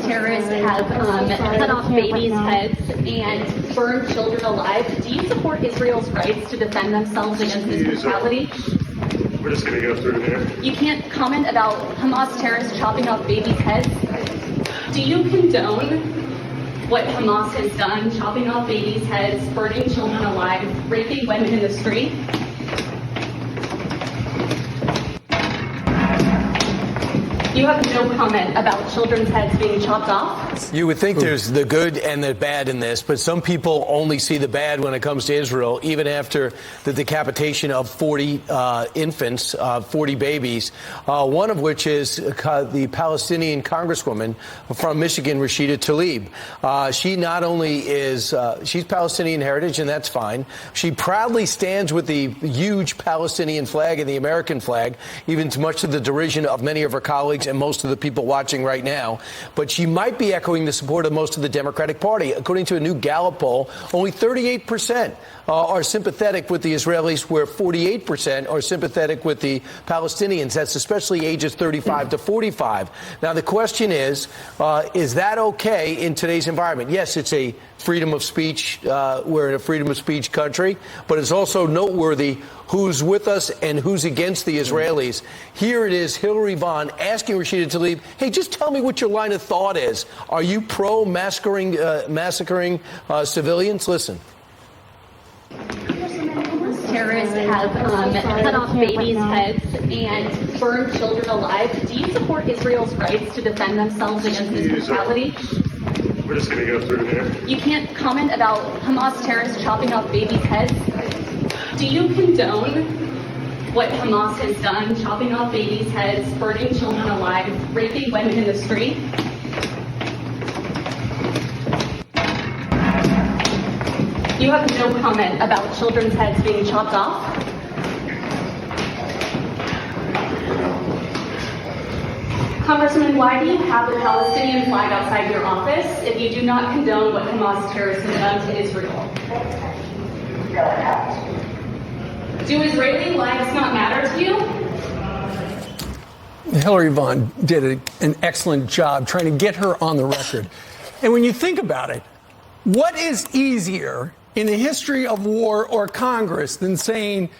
Terrorists have cut off babies' heads and burned children alive. Do you support Israel's rights to defend themselves against this brutality? We're just going to go through here. You can't comment about Hamas terrorists chopping off babies' heads. Do you condone what Hamas has done, chopping off babies' heads, burning children alive, raping women in the street? You have no comment about children's heads being chopped off? You would think there's the good and the bad in this, but some people only see the bad when it comes to Israel, even after the decapitation of 40 infants, 40 babies, one of which is the Palestinian congresswoman from Michigan, Rashida Tlaib. She not only is, she's Palestinian heritage, and that's fine. She proudly stands with the huge Palestinian flag and the American flag, even to much to the derision of many of her colleagues and most of the people watching right now. But she might be echoing the support of most of the Democratic Party. According to a new Gallup poll, only 38% are sympathetic with the Israelis, where 48% are sympathetic with the Palestinians. That's especially ages 35 to 45. Now, the question is that okay in today's environment? Yes, it's a freedom of speech. We're in a freedom of speech country, but it's also noteworthy who's with us and who's against the Israelis. Here it is, Hillary Vaughn asking Rashida Tlaib, hey, just tell me what your line of thought is. Are you pro-massacring civilians? Listen. Terrorists have cut off babies' heads and burned children alive. Do you support Israel's rights to defend themselves against this brutality? We're just going to go through here. You can't comment about Hamas terrorists chopping off babies' heads. Do you condone what Hamas has done, chopping off babies' heads, burning children alive, raping women in the street? You have no comment about children's heads being chopped off? Congressman, why do you have the Palestinian flag outside your office if you do not condone what Hamas terrorists have done to Israel? Do Israeli lives not matter to you? Hillary Vaughn did an excellent job trying to get her on the record. And when you think about it, what is easier in the history of war or Congress than saying,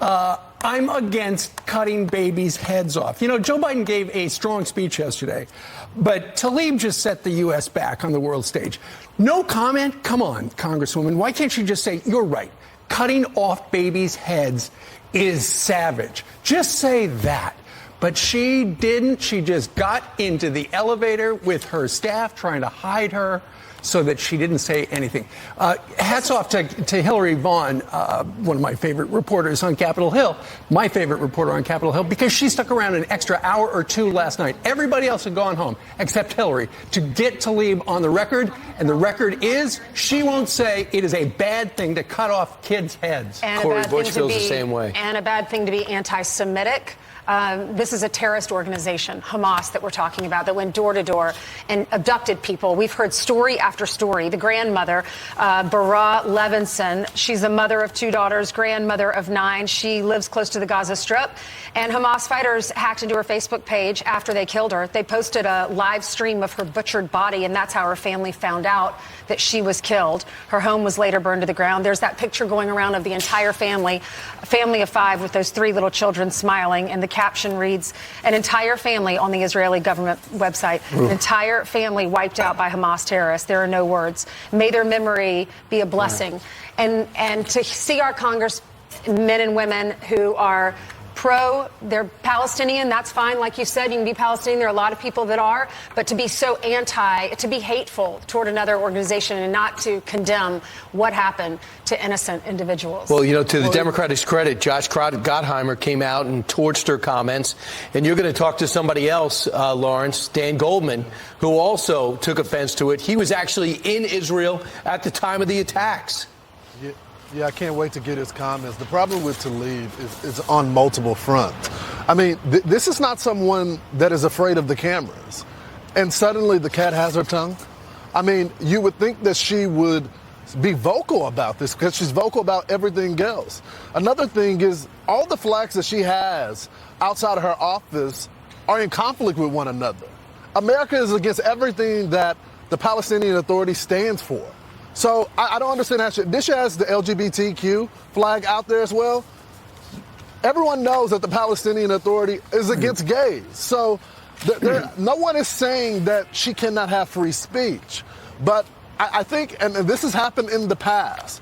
I'm against cutting babies' heads off? You know, Joe Biden gave a strong speech yesterday, but Tlaib just set the U.S. back on the world stage. No comment? Come on, Congresswoman. Why can't you just say, you're right, cutting off babies' heads is savage? Just say that. But she didn't. She just got into the elevator with her staff trying to hide her so that she didn't say anything. Hats off to Hillary Vaughn, one of my favorite reporters on Capitol Hill, my favorite reporter on Capitol Hill, because she stuck around an extra hour or two last night. Everybody else had gone home except Hillary to get Tlaib on the record. And the record is she won't say it is a bad thing to cut off kids' heads. And Cori Bush feels the same way. And a bad thing to be anti-Semitic. This is a terrorist organization, Hamas, that we're talking about, that went door to door and abducted people. We've heard story after story. The grandmother, Bara Levinson, she's the mother of 2 daughters, grandmother of 9. She lives close to the Gaza Strip. And Hamas fighters hacked into her Facebook page after they killed her. They posted a live stream of her butchered body, and that's how her family found out that she was killed. Her home was later burned to the ground. There's that picture going around of the entire family, a family of 5 with those 3 little children smiling, and the caption reads, an entire family on the Israeli government website, an entire family wiped out by Hamas terrorists. There are no words. May their memory be a blessing. And to see our Congress men and women who are they're Palestinian, that's fine. Like you said, you can be Palestinian. There are a lot of people that are. But to be so to be hateful toward another organization and not to condemn what happened to innocent individuals. Well, you know, to the Democrats' credit, Josh Gottheimer came out and torched her comments. And you're going to talk to somebody else, Lawrence, Dan Goldman, who also took offense to it. He was actually in Israel at the time of the attacks. Yeah, I can't wait to get his comments. The problem with Tlaib is on multiple fronts. I mean, this is not someone that is afraid of the cameras. And suddenly the cat has her tongue. I mean, you would think that she would be vocal about this because she's vocal about everything else. Another thing is all the flags that she has outside of her office are in conflict with one another. America is against everything that the Palestinian Authority stands for. So I don't understand that shit. This shit has the LGBTQ flag out there as well. Everyone knows that the Palestinian Authority is against gays. So no one is saying that she cannot have free speech. But I think, and this has happened in the past,